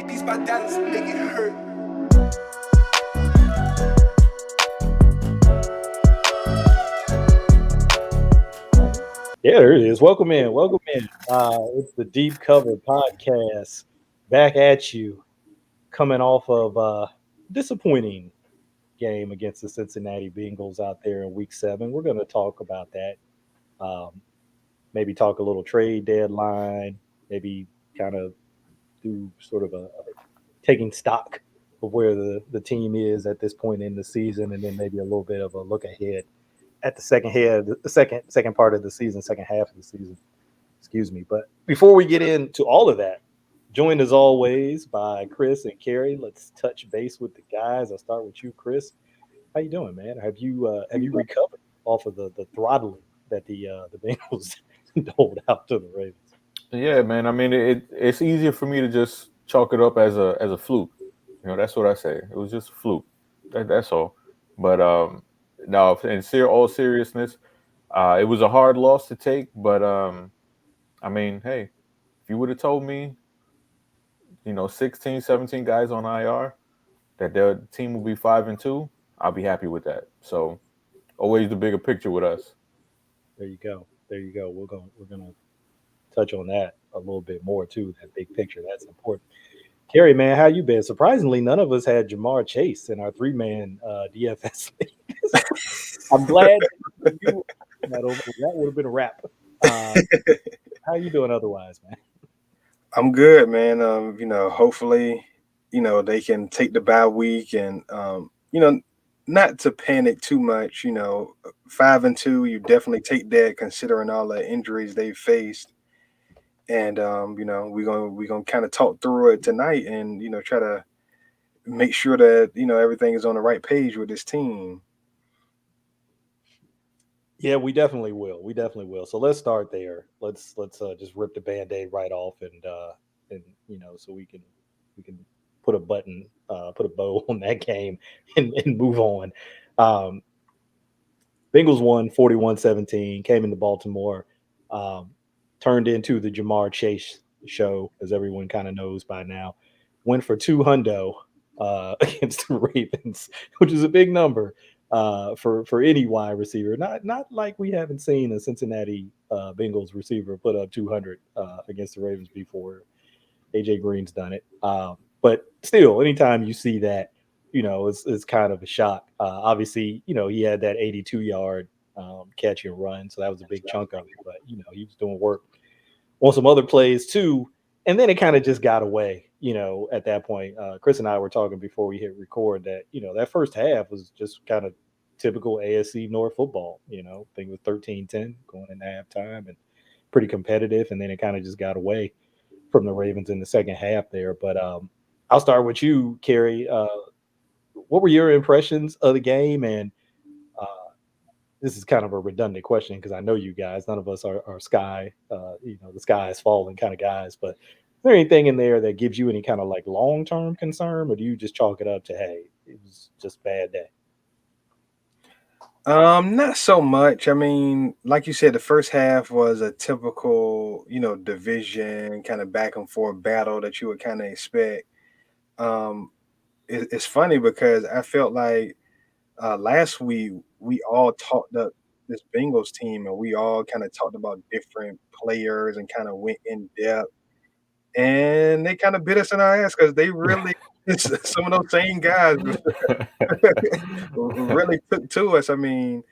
These my dollars make it hurt. Yeah, there it is. Welcome in. Welcome in. It's the Deep Cover Podcast. Back at you, coming off of disappointing game against the Cincinnati Bengals out there in Week 7. We're going to talk about that. Um, maybe talk a little trade deadline. Maybe kind of do sort of a taking stock of where the team is at this point in the season, and then maybe a little bit of a look ahead at the second part of the season, second half of the season. Excuse me. But before we get into all of that, joined as always by Chris and Carrie. Let's touch base with the guys. I'll start with you, Chris. How you doing, man? Have you recovered off of the throttling that the Bengals doled out to the Ravens? Yeah, man. I mean, it's easier for me to just chalk it up as a fluke. That's what I say. It was just a fluke. That's all. But no, in all seriousness, it was a hard loss to take. But I mean, hey, if you would have told me, 16, 17 guys on IR, that their team will be 5-2, I'll be happy with that. So always the bigger picture with us. There you go. There you go. We're gonna touch on that a little bit more too. That big picture. That's important. Carrie, man, how you been? Surprisingly, none of us had Jamar Chase in our three-man DFS league. I'm glad you that over. That would have been a wrap. Uh, how you doing otherwise, man? I'm good, man. Hopefully, they can take the bye week and not to panic too much. 5-2, you definitely take that considering all the injuries they faced. And we're gonna kind of talk through it tonight and try to make sure that everything is on the right page with this team. Yeah, we definitely will. We definitely will. So let's start there. Let's just rip the band-aid right off and so we can put a bow on that game and move on. Um, Bengals won 41-17, came into Baltimore, um, turned into the Jamar Chase show, as everyone kind of knows by now. Went for two hundo against the Ravens, which is a big number for any wide receiver. Not like we haven't seen a Cincinnati Bengals receiver put up 200 against the Ravens before. AJ Green's done it. But still, anytime you see that, it's kind of a shock. Obviously, he had that 82-yard catch and run, so that was a big chunk of it. But he was doing work on some other plays too, and then it kind of just got away. At that point, Chris and I were talking before we hit record that that first half was just kind of typical ASC North football. I think it was 13-10 going into halftime and pretty competitive, and then it kind of just got away from the Ravens in the second half there. But I'll start with you, Kerry. What were your impressions of the game? And uh, this is kind of a redundant question because I know you guys. None of us are the sky is falling kind of guys. But is there anything in there that gives you any kind of like long term concern, or do you just chalk it up to hey, it was just a bad day? Not so much. I mean, like you said, the first half was a typical, division kind of back and forth battle that you would kind of expect. Um, it's funny because I felt like last week we all talked up this Bengals team and we all kind of talked about different players and kind of went in depth and they kind of bit us in our ass because they really some of those same guys really took to us. I mean,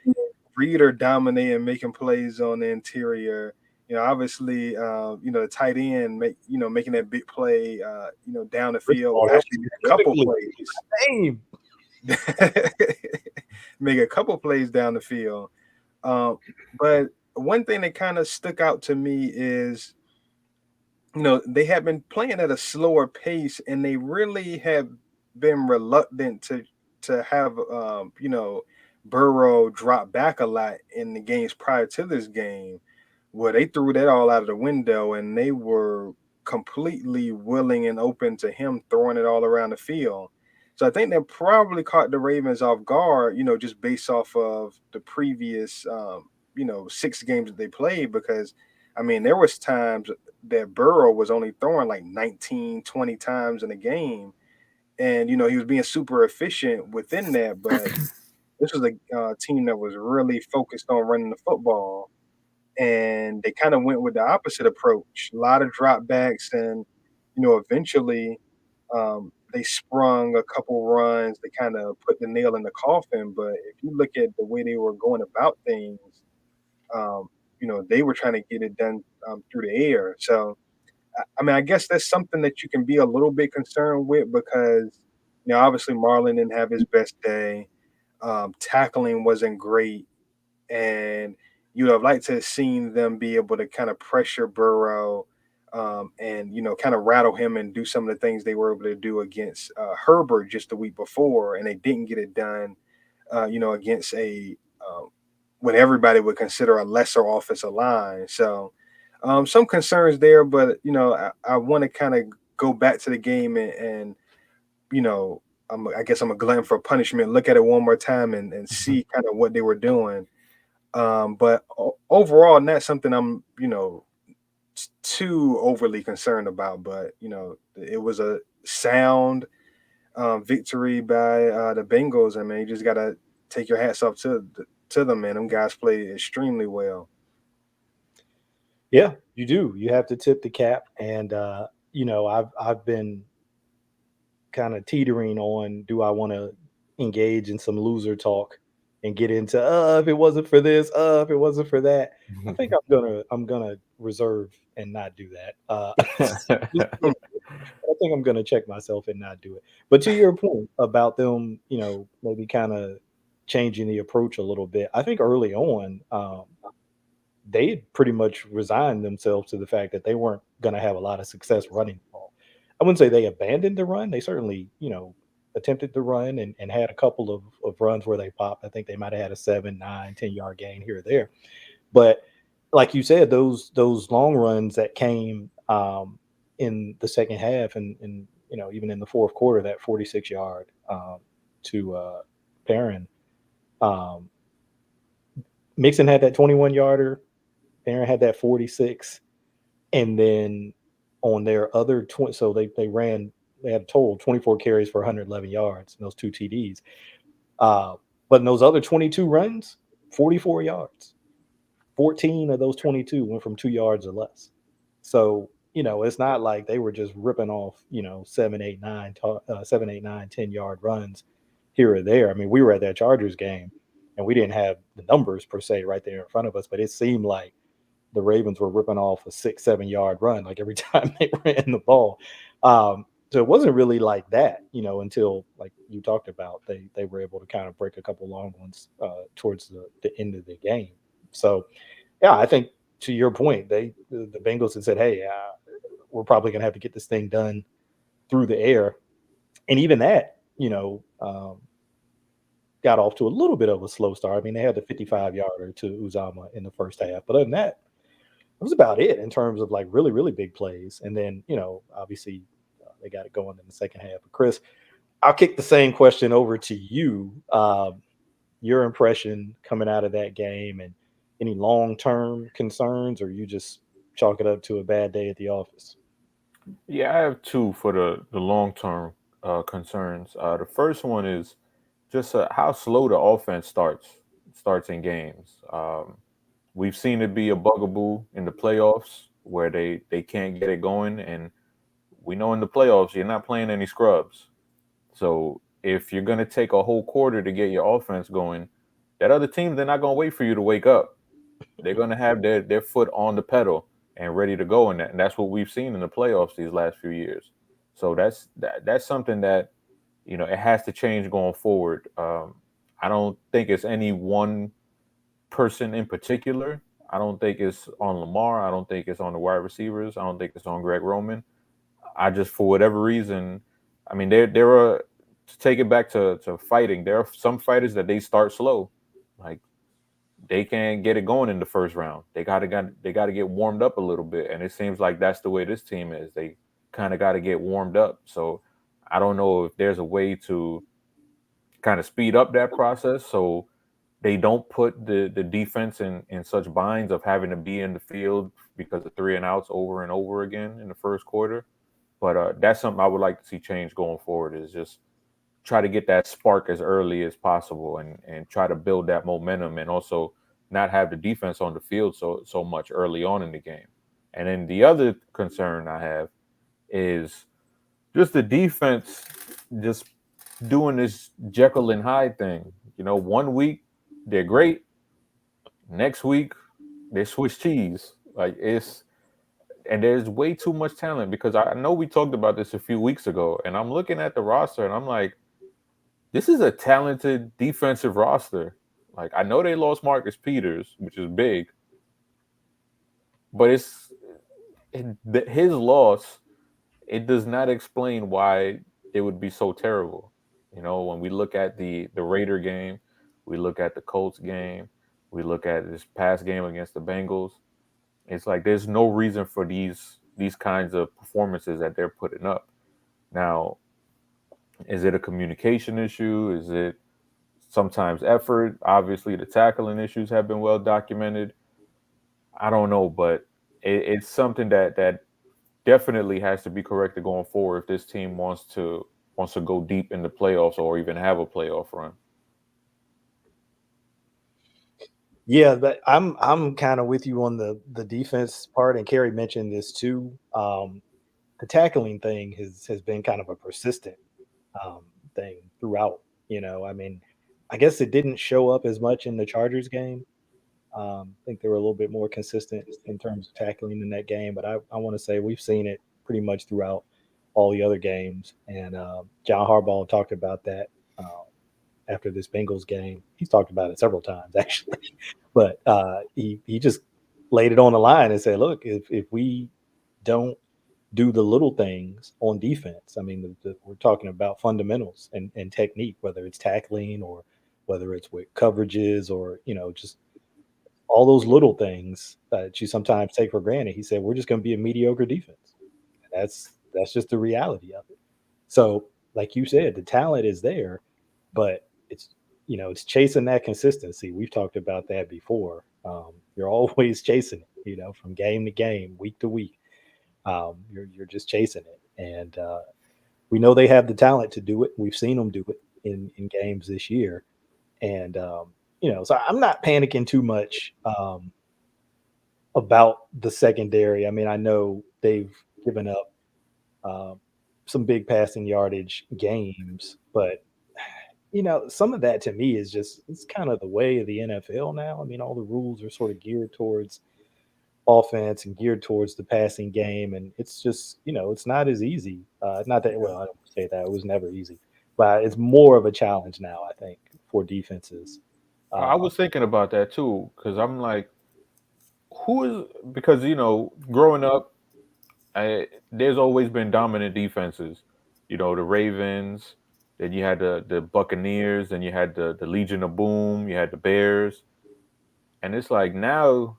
Reader dominating, making plays on the interior. Obviously, the tight end making that big play, down the First of field. all, Well, that's actually, a couple specifically plays. name. Make a couple plays down the field. Um, but one thing that kind of stuck out to me is, they have been playing at a slower pace, and they really have been reluctant to have Burrow drop back a lot in the games prior to this game, where they threw that all out of the window, and they were completely willing and open to him throwing it all around the field. So I think that probably caught the Ravens off guard, just based off of the previous, 6 games that they played. Because, I mean, there was times that Burrow was only throwing like 19, 20 times in a game. And, he was being super efficient within that. But this was a team that was really focused on running the football. And they kind of went with the opposite approach. A lot of dropbacks, and eventually they sprung a couple runs to kind of put the nail in the coffin. But if you look at the way they were going about things, um, they were trying to get it done through the air. So I mean, I guess that's something that you can be a little bit concerned with because obviously Marlon didn't have his best day. Tackling wasn't great, and you'd have liked to have seen them be able to kind of pressure Burrow, and kind of rattle him and do some of the things they were able to do against Herbert just the week before, and they didn't get it done. Against a what everybody would consider a lesser offensive line. So some concerns there, but I want to kind of go back to the game and you know, I guess I'm a glutton for punishment. Look at it one more time and see kind of what they were doing. But overall, not something I'm too overly concerned about. But it was a sound victory by the Bengals. I mean, you just gotta take your hats off to them, man. Them guys played extremely well. Yeah, you do. You have to tip the cap, and I've been kind of teetering on, do I want to engage in some loser talk and get into if it wasn't for this, if it wasn't for that. I think I'm gonna reserve and not do that. I think I'm gonna check myself and not do it. But to your point about them, maybe kind of changing the approach a little bit. I think early on, they had pretty much resigned themselves to the fact that they weren't going to have a lot of success running the ball. I wouldn't say they abandoned the run. They certainly, attempted to run and had a couple of runs where they popped. I think they might have had a 7, 9, 10 yard gain here or there. But like you said, those long runs that came in the second half and even in the fourth quarter, that 46 yard to Perrin. Um, Mixon had that 21 yarder. Aaron had that 46, and then on their other 20, so they had a total of 24 carries for 111 yards and those two TDs. But in those other 22 runs, 44 yards. 14 of those 22 went from 2 yards or less. So it's not like they were just ripping off 7, 8, 9, 10 yard runs here or there. I mean, we were at that Chargers game, and we didn't have the numbers per se right there in front of us, but it seemed like the Ravens were ripping off a 6, 7 yard run like every time they ran the ball. So it wasn't really like that, until like you talked about, they were able to kind of break a couple long ones towards the end of the game. So yeah, I think to your point, the Bengals had said, hey, we're probably gonna have to get this thing done through the air, and even that, got off to a little bit of a slow start. I mean, they had the 55 yarder to Uzama in the first half, but other than that, that was about it in terms of like really, really big plays. And then, obviously they got it going in the second half. But Chris, I'll kick the same question over to you. Your impression coming out of that game and any long-term concerns, or you just chalk it up to a bad day at the office? Yeah, I have two for the long term concerns. The first one is just how slow the offense starts in games. We've seen it be a bugaboo in the playoffs where they can't get it going, and we know in the playoffs you're not playing any scrubs. So if you're gonna take a whole quarter to get your offense going, that other team, they're not gonna wait for you to wake up. They're gonna have their foot on the pedal and ready to go, and that's what we've seen in the playoffs these last few years. So that's something that it has to change going forward. I don't think it's any one person in particular. I don't think it's on Lamar. I don't think it's on the wide receivers. I don't think it's on Greg Roman. I just, for whatever reason, I mean, there are, to take it back to fighting, there are some fighters that they start slow, like they can't get it going in the first round. They gotta get warmed up a little bit, and it seems like that's the way this team is. They kind of got to get warmed up. So I don't know if there's a way to kind of speed up that process so they don't put the defense in such binds of having to be in the field because of 3-and-outs over and over again in the first quarter. But that's something I would like to see change going forward, is just try to get that spark as early as possible and try to build that momentum, and also not have the defense on the field so much early on in the game. And then the other concern I have is just the defense just doing this Jekyll and Hyde thing. You know, one week they're great, next week they switch cheese. Like, and there's way too much talent, because I know we talked about this a few weeks ago, and I'm looking at the roster and I'm like, this is a talented defensive roster. Like, I know they lost Marcus Peters, which is big, but his loss, it does not explain why it would be so terrible. You know, when we look at the Raider game, we look at the Colts game, we look at this past game against the Bengals, it's like there's no reason for these kinds of performances that they're putting up. Now, is it a communication issue? Is it sometimes effort? Obviously, the tackling issues have been well documented. I don't know, but it's something that definitely has to be corrected going forward if this team wants to go deep in the playoffs or even have a playoff run. Yeah, but I'm kind of with you on the defense part, and Kerry mentioned this too. The tackling thing has been kind of a persistent thing throughout. You know, I mean, I guess it didn't show up as much in the Chargers game. I think they were a little bit more consistent in terms of tackling in that game, but I want to say we've seen it pretty much throughout all the other games. And John Harbaugh talked about that after this Bengals game. He's talked about it several times actually, but he just laid it on the line and said, "Look, if we don't do the little things on defense, I mean, we're talking about fundamentals and technique, whether it's tackling or whether it's with coverages or just all those little things that you sometimes take for granted." He said, "We're just going to be a mediocre defense." And that's just the reality of it. So, like you said, the talent is there, but it's chasing that consistency. We've talked about that before. You're always chasing it, from game to game, week to week. You're just chasing it, and we know they have the talent to do it. We've seen them do it in games this year, and so I'm not panicking too much about the secondary. I mean, I know they've given up uh, some big passing yardage games, but some of that to me is it's kind of the way of the NFL now. I mean, all the rules are sort of geared towards offense and geared towards the passing game, and it's just it's not as easy. Not that well, I don't say that it was never easy, but it's more of a challenge now, I think, for defenses. I Uh, was thinking about that too, because I'm like, because growing up, there's always been dominant defenses. You know, the Ravens, then you had the Buccaneers, then you had the Legion of Boom, you had the Bears, and it's like now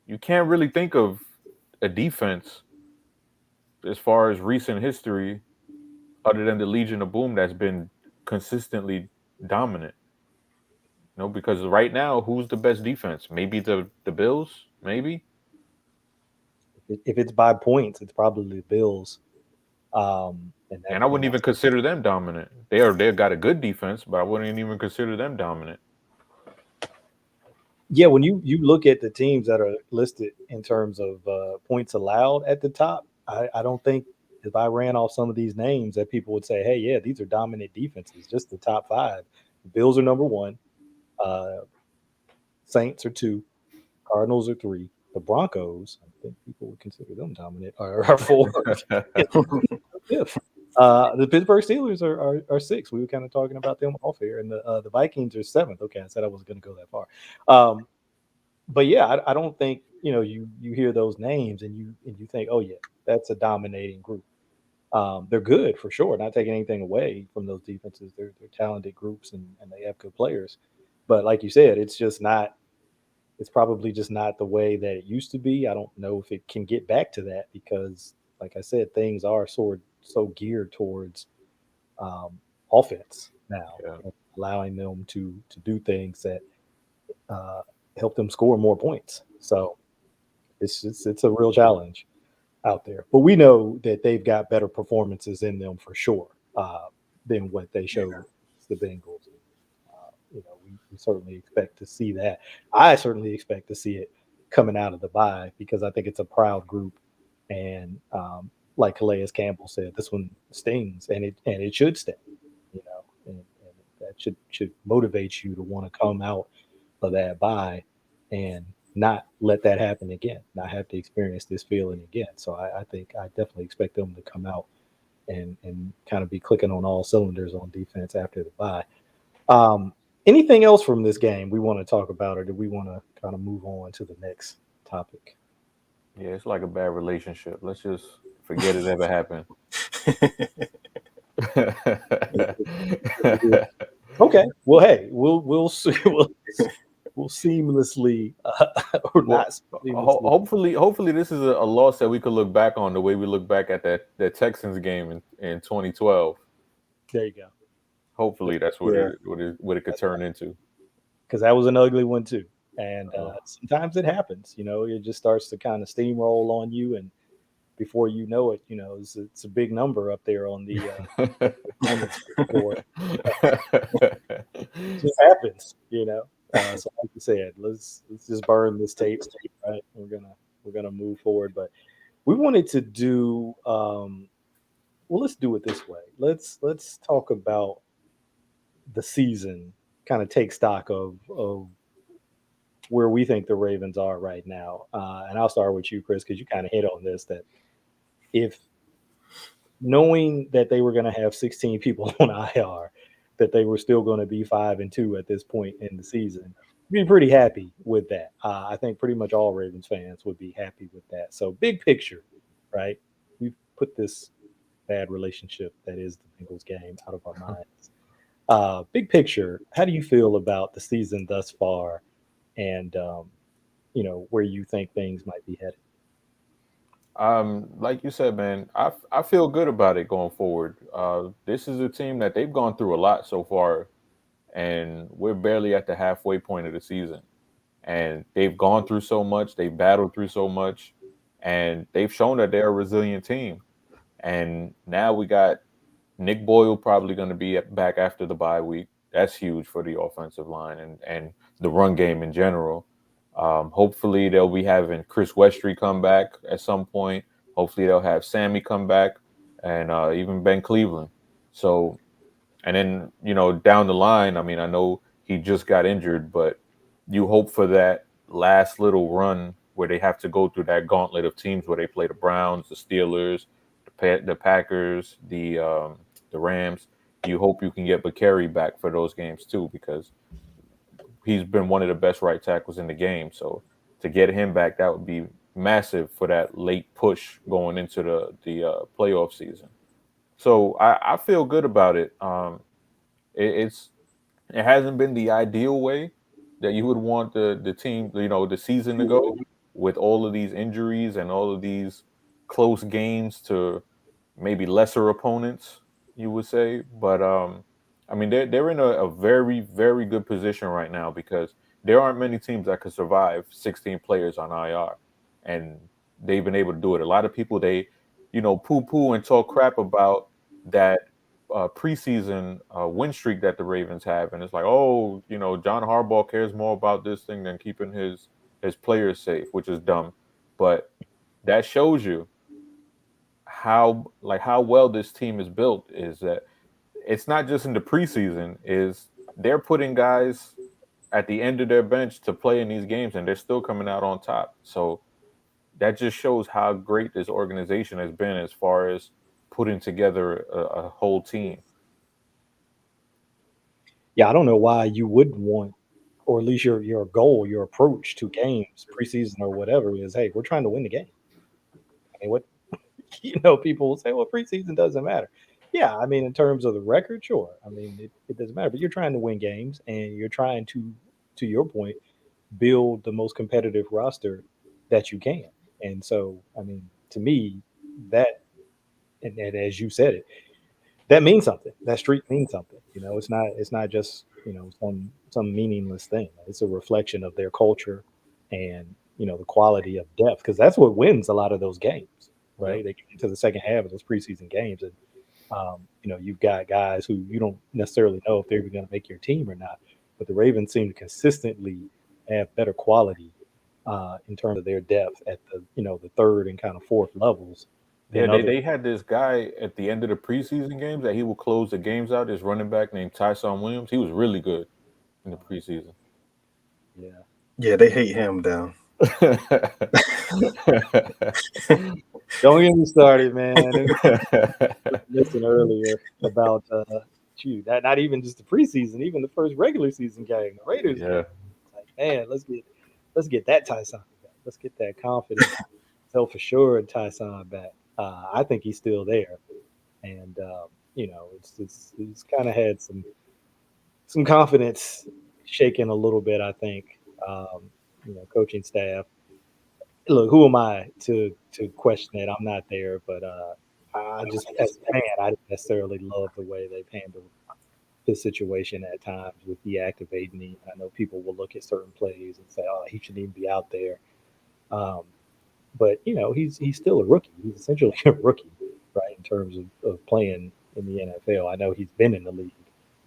you can't really think of a defense as far as recent history other than the Legion of Boom that's been consistently dominant. Because right now, who's the best defense? Maybe the Bills, maybe. if it's by points, it's probably the Bills. And And I wouldn't even that's consider them dominant. They've got a good defense, but I wouldn't even consider them dominant. yeah. When you look at the teams that are listed in terms of points allowed at the top, I don't think if I ran off some of these names that people would say, "Hey, yeah, these are dominant defenses." Just the top five. The Bills are number one. Uh, Saints are two. Cardinals are three. The Broncos, I think people would consider them dominant, are four. Fifth. The Pittsburgh Steelers are six. We were kind of talking about them off here, and the Vikings are seventh. Okay, I said I wasn't going to go that far, but yeah, I don't think you hear those names and you think, oh yeah, that's a dominating group. They're good for sure. Not taking anything away from those defenses. They're talented groups and they have good players, but like you said, it's just not. It's probably just not the way that it used to be. I don't know if it can get back to that because, like I said, things are so geared towards offense now, Yeah. allowing them to do things that help them score more points. So it's a real challenge out there. But we know that they've got better performances in them for sure than what they showed the Bengals. We certainly expect to see that. I certainly expect to see it coming out of the bye because I think it's a proud group, and like Calais Campbell said, this one stings, and it should sting, and that should motivate you to want to come out of that bye and not let that happen again, not have to experience this feeling again. So I think I definitely expect them to come out and kind of be clicking on all cylinders on defense after the bye. Um, Anything else from this game we want to talk about, or do we want to kind of move on to the next topic? Yeah, it's like a bad relationship. Let's just forget it ever happened. Okay. Well, hey, we'll see. We'll seamlessly or Well, not seamlessly. hopefully, this is a loss that we could look back on the way we look back at that Texans game in 2012. There you go. Hopefully, that's what Yeah. it could turn into. Because that was an ugly one too. And sometimes it happens. It just starts to kind of steamroll on you, and before you know it, it's a big number up there on the performance report. It just happens. So like you said, let's just burn this tape, right? We're gonna move forward, but we wanted to do. Well, let's do it this way. Let's talk about the season. Kind of take stock of where we think the Ravens are right now, and I'll start with you, Chris, because you kind of hit on this that if knowing that they were going to have 16 people on IR, that they were still going to be 5-2 at this point in the season, be pretty happy with that. I think pretty much all Ravens fans would be happy with that. So big picture, right? We've put this bad relationship that is the Bengals game out of our minds. Big picture, how do you feel about the season thus far, and where you think things might be headed? Like you said, man, I feel good about it going forward. This is a team that they've gone through a lot so far, and we're barely at the halfway point of the season. And they've gone through so much, they've battled through so much, and they've shown that they're a resilient team. And now we got Nick Boyle probably going to be back after the bye week. That's huge for the offensive line and the run game in general. Hopefully, they'll be having Chris Westry come back at some point. Hopefully, they'll have Sammy come back and even Ben Cleveland. So, and then, down the line, I mean, I know he just got injured, but you hope for that last little run where they have to go through that gauntlet of teams where they play the Browns, the Steelers, the Packers, the Rams. You hope you can get Bakary back for those games too, because he's been one of the best right tackles in the game. So to get him back, that would be massive for that late push going into the playoff season. So I feel good about it. It's it hasn't been the ideal way that you would want the team, the season to go with all of these injuries and all of these close games to maybe lesser opponents, you would say. But I mean, they're in a very, very good position right now because there aren't many teams that could survive 16 players on IR, and they've been able to do it. A lot of people poo-poo and talk crap about that preseason win streak that the Ravens have, and it's like, oh, John Harbaugh cares more about this thing than keeping his players safe, which is dumb. But that shows you how well this team is built. Is that it's not just in the preseason, is they're putting guys at the end of their bench to play in these games, and they're still coming out on top. So that just shows how great this organization has been as far as putting together a whole team. Yeah, I don't know why you wouldn't want, or at least your goal, your approach to games, preseason or whatever, is hey, we're trying to win the game. I mean, what people will say, well, preseason doesn't matter. Yeah, I mean, in terms of the record, sure. I mean, it doesn't matter, but you're trying to win games, and you're trying to your point, build the most competitive roster that you can. And so, I mean, to me, that and as you said it, that means something. That streak means something. It's not just some meaningless thing. It's a reflection of their culture and the quality of depth, because that's what wins a lot of those games, right? Yep. They get into the second half of those preseason games, and you've got guys who you don't necessarily know if they're even going to make your team or not. But the Ravens seem to consistently have better quality in terms of their depth at the third and kind of fourth levels Yeah, than they, other. they had this guy at the end of the preseason games that he would close the games out. This running back named Tyson Williams. He was really good in the preseason. Yeah. Yeah, they hate him down. Don't get me started, man. Listen earlier about not even just the preseason, even the first regular season game, the Raiders Yeah. game. It's like, man, let's get that Tyson back. Let's get that confidence, self assured Tyson back. I think he's still there, and it's kind of had some confidence shaken a little bit. I think coaching staff. Look, who am I to question it? I'm not there, but I just as a fan, I didn't necessarily love the way they've handled his situation at times with deactivating him. I know people will look at certain plays and say, "Oh, he shouldn't even be out there." Um, but he's still a rookie. He's essentially a rookie, right? In terms of playing in the NFL. I know he's been in the league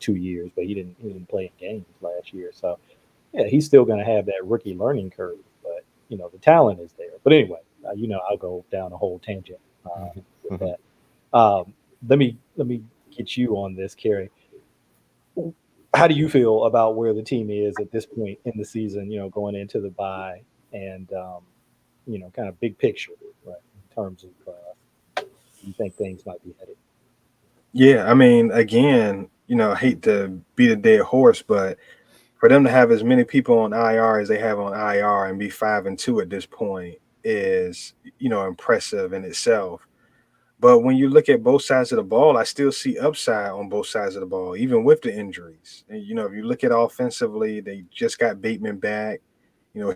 2 years, but he didn't play in games last year. So yeah, he's still going to have that rookie learning curve, but the talent is there. But anyway, I'll go down a whole tangent with Mhm. that. Let me get you on this, Kerry. How do you feel about where the team is at this point in the season? Going into the bye, and kind of big picture, right? In terms of you think things might be headed. Yeah, I mean, again, I hate to beat a dead horse, but for them to have as many people on IR as they have on IR and be 5-2 at this point is, impressive in itself. But when you look at both sides of the ball, I still see upside on both sides of the ball, even with the injuries. And, if you look at offensively, they just got Bateman back. You know,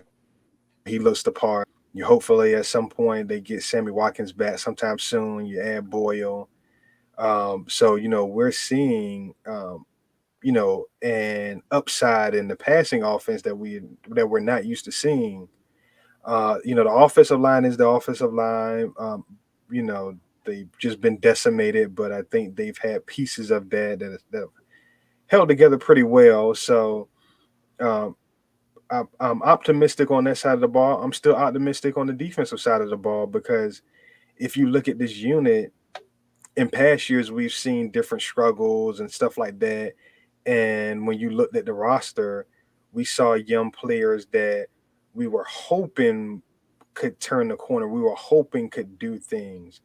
he looks the part. You hopefully at some point they get Sammy Watkins back sometime soon. You add Boyle. So we're seeing an upside in the passing offense that we're not used to seeing. The offensive line is the offensive line. You know, they've just been decimated, but I think they've had pieces of that have held together pretty well. So um, I'm optimistic on that side of the ball. I'm still optimistic on the defensive side of the ball because if you look at this unit, in past years we've seen different struggles and stuff like that. And when you looked at the roster, we saw young players that we were hoping could turn the corner. We were hoping could do things.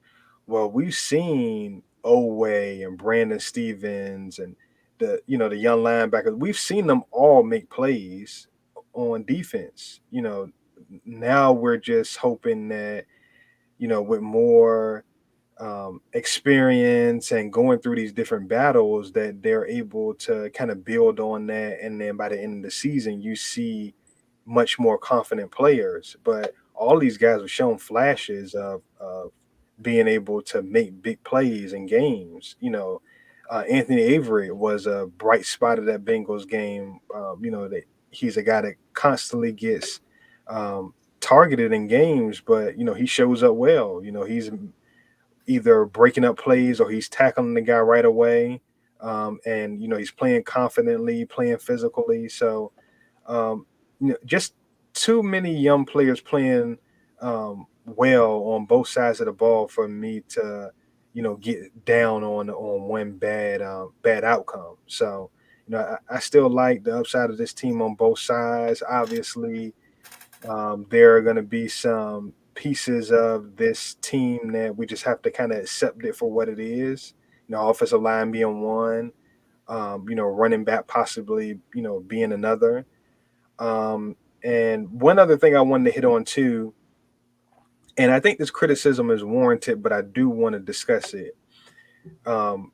Well, we've seen Owe and Brandon Stevens and the young linebackers. We've seen them all make plays on defense. Now we're just hoping that with more experience and going through these different battles that they're able to kind of build on that, and then by the end of the season you see much more confident players. But all these guys have shown flashes of being able to make big plays in games. Anthony Avery was a bright spot of that Bengals game. That he's a guy that constantly gets targeted in games, but he shows up well. He's either breaking up plays or he's tackling the guy right away. And he's playing confidently, playing physically. So just too many young players playing well on both sides of the ball for me to get down on one bad outcome. So I still like the upside of this team on both sides. Obviously, there are going to be some pieces of this team that we just have to kind of accept it for what it is. Offensive line being one, running back possibly, being another. And one other thing I wanted to hit on too, and I think this criticism is warranted, but I do want to discuss it. Um,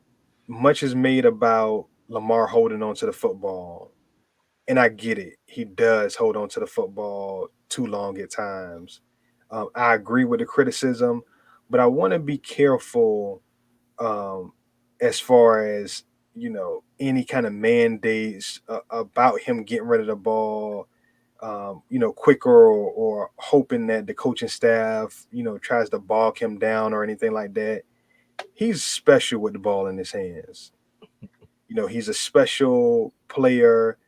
Much is made about Lamar holding on to the football, and I get it. He does hold on to the football too long at times. I agree with the criticism, but I want to be careful um, as far as any kind of mandates about him getting rid of the ball, quicker, or hoping that the coaching staff, tries to bog him down or anything like that. He's special with the ball in his hands. He's a special player,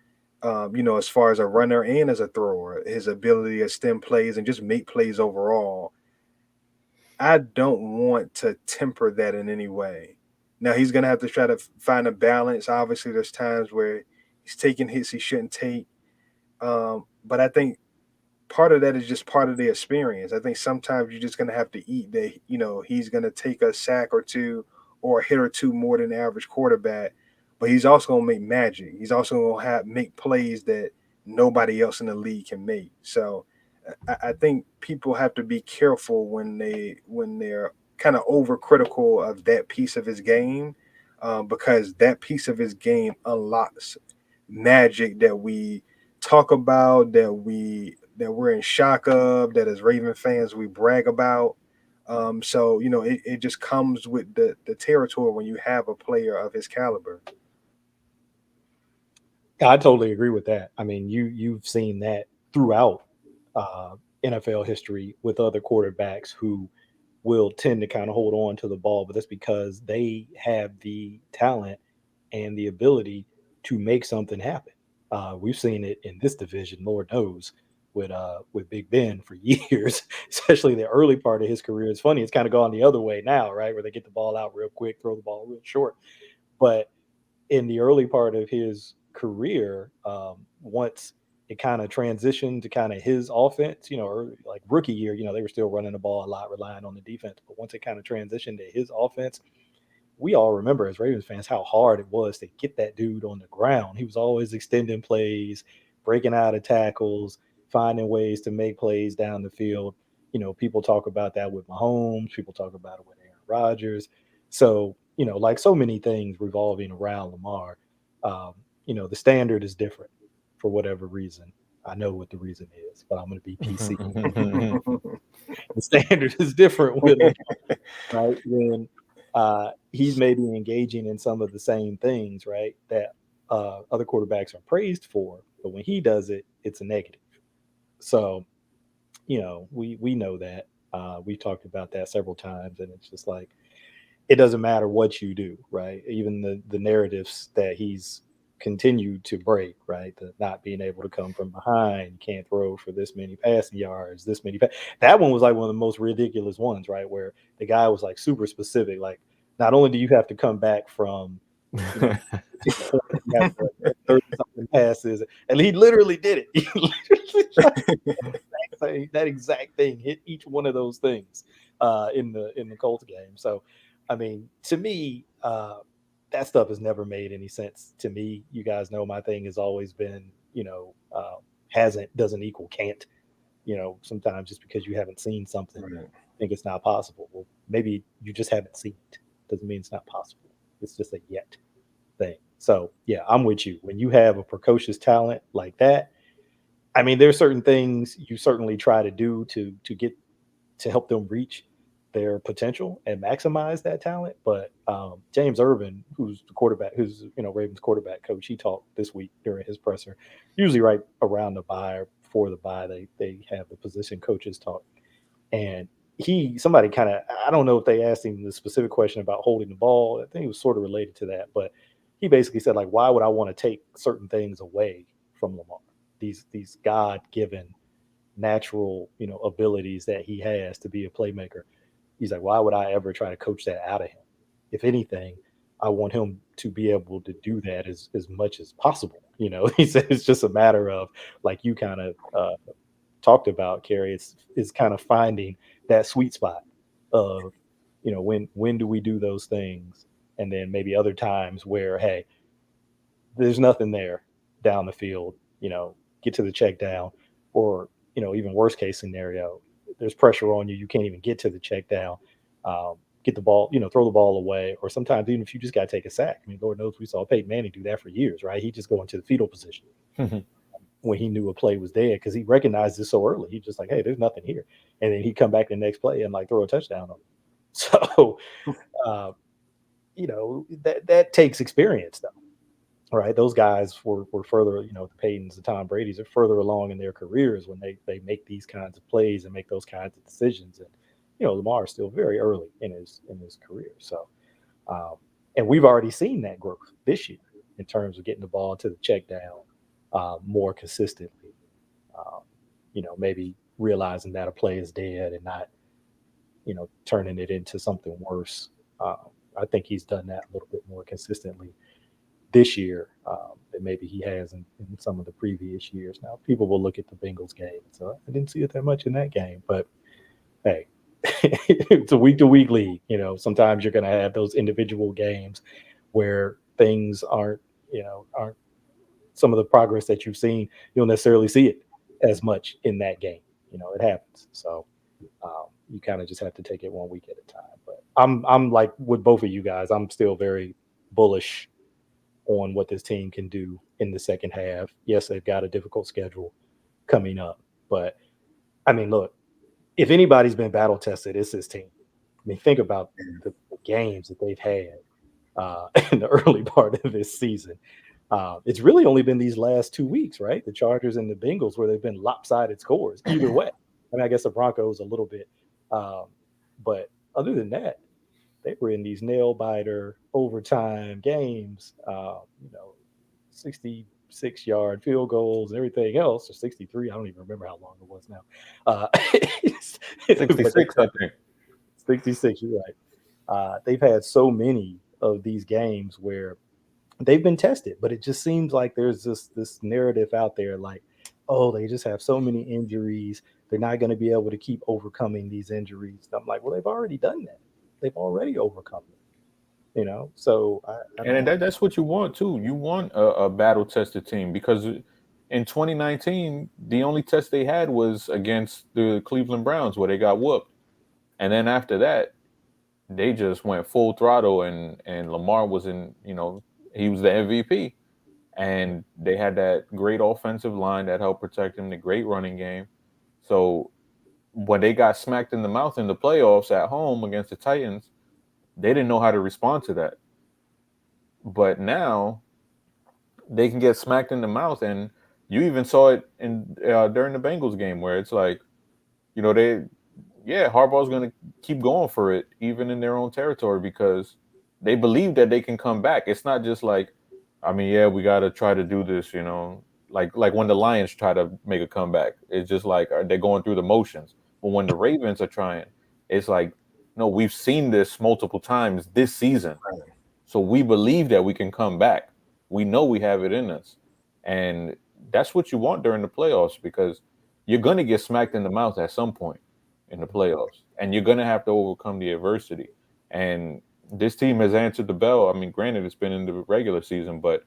as far as a runner and as a thrower. His ability to stem plays and just make plays overall. I don't want to temper that in any way. Now he's going to have to try to find a balance. Obviously, there's times where he's taking hits he shouldn't take. But I think part of that is just part of the experience. I think sometimes you're just going to have to eat that, he's going to take a sack or two or a hit or two more than the average quarterback, but he's also going to make magic. He's also going to make plays that nobody else in the league can make. So I think people have to be careful when they're kind of overcritical of that piece of his game, because that piece of his game unlocks magic that we talk about, that we're in shock of, that as Raven fans we brag about. So it just comes with the territory when you have a player of his caliber. I totally agree with that. I mean, you've seen that throughout NFL history with other quarterbacks who will tend to kind of hold on to the ball, but that's because they have the talent and the ability to make something happen. We've seen it in this division, Lord knows, with Big Ben for years, especially the early part of his career. It's funny, it's kind of gone the other way now, right? Where they get the ball out real quick, throw the ball real short. But in the early part of his career, once it kind of transitioned to kind of his offense, early, like rookie year, they were still running the ball a lot, relying on the defense. But once it kind of transitioned to his offense, we all remember as Ravens fans how hard it was to get that dude on the ground. He was always extending plays, breaking out of tackles, finding ways to make plays down the field. People talk about that with Mahomes, people talk about it with Aaron Rodgers. So, like so many things revolving around Lamar, the standard is different for whatever reason. I know what the reason is, but I'm going to be PC. The standard is different with him, right? When he's maybe engaging in some of the same things, right, that other quarterbacks are praised for, but when he does it, it's a negative. So, we know that. We've talked about that several times, and it's just like it doesn't matter what you do, right? Even the narratives that he's continued to break, right? The not being able to come from behind, can't throw for this many passing yards, this many. That one was like one of the most ridiculous ones, right? Where the guy was like super specific, like not only do you have to come back from, you have 30-something passes, and he literally did it. He literally that exact thing, hit each one of those things in the Colts game. So, I mean, to me, that stuff has never made any sense to me. You guys know my thing has always been, doesn't equal can't. Sometimes just because you haven't seen something, Right. think it's not possible. Well, maybe you just haven't seen it. Doesn't mean it's not possible. It's just a yet thing. So yeah, I'm with you. When you have a precocious talent like that, I mean, there's certain things you certainly try to do to help them reach their potential and maximize that talent. But James Irvin, who's the quarterback, who's Ravens quarterback coach, he talked this week during his presser. Usually, right around the bye or before the bye, they have the position coaches talk, and somebody kind of, I don't know if they asked him the specific question about holding the ball. I think it was sort of related to that, but he basically said, like, why would I want to take certain things away from Lamar? These God given natural abilities that he has to be a playmaker. He's like, why would I ever try to coach that out of him? If anything, I want him to be able to do that as much as possible. He said it's just a matter of, like you kind of talked about, Kerry, it's kind of finding that sweet spot of, when do we do those things? And then maybe other times where, hey, there's nothing there down the field, get to the check down, or, even worst case scenario, there's pressure on you. You can't even get to the check down, get the ball, throw the ball away. Or sometimes even if you just got to take a sack. I mean, Lord knows we saw Peyton Manning do that for years, right? He just go into the fetal position when he knew a play was dead because he recognized it so early. He's just like, hey, there's nothing here. And then he'd come back the next play and like throw a touchdown on him. So, that takes experience though. Right, those guys were further, the Peytons, the Tom Brady's are further along in their careers when they make these kinds of plays and make those kinds of decisions. And Lamar is still very early in his career. So, um, and we've already seen that growth this year in terms of getting the ball to the check down more consistently. Um, maybe realizing that a play is dead and not turning it into something worse. I think he's done that a little bit more consistently this year than maybe he has in some of the previous years. Now, people will look at the Bengals game. So I didn't see it that much in that game, but hey, it's a week to week league. Sometimes you're going to have those individual games where things aren't some of the progress that you've seen. You'll necessarily see it as much in that game. It happens. So you kind of just have to take it one week at a time. But I'm like with both of you guys. I'm still very bullish on what this team can do in the second half. Yes, they've got a difficult schedule coming up, but I mean, look, if anybody's been battle tested, it's this team. I mean, think about the games that they've had in the early part of this season. It's really only been these last 2 weeks, right? The Chargers and the Bengals, where they've been lopsided scores either way. I mean, I guess the Broncos a little bit, but other than that, they were in these nail biter overtime games, 66-yard field goals and everything else, or 63. I don't even remember how long it was now. 66, I think. 66, you're right. They've had so many of these games where they've been tested, but it just seems like there's this narrative out there like, oh, they just have so many injuries. They're not going to be able to keep overcoming these injuries. I'm like, well, they've already done that. They've already overcome it, So And that's what you want too. You want a battle tested team, because in 2019, the only test they had was against the Cleveland Browns, where they got whooped. And then after that, they just went full throttle, and Lamar was he was the MVP. And they had that great offensive line that helped protect him, the great running game. So when they got smacked in the mouth in the playoffs at home against the Titans, they didn't know how to respond to that. But now they can get smacked in the mouth, and you even saw it in during the Bengals game, where it's like, Harbaugh's going to keep going for it even in their own territory, because they believe that they can come back. It's not just like, we got to try to do this, like when the Lions try to make a comeback. It's just like they're going through the motions. But when the Ravens are trying, it's like, no, we've seen this multiple times this season. So we believe that we can come back. We know we have it in us. And that's what you want during the playoffs, because you're going to get smacked in the mouth at some point in the playoffs, and you're going to have to overcome the adversity. And this team has answered the bell. I mean, granted, it's been in the regular season, but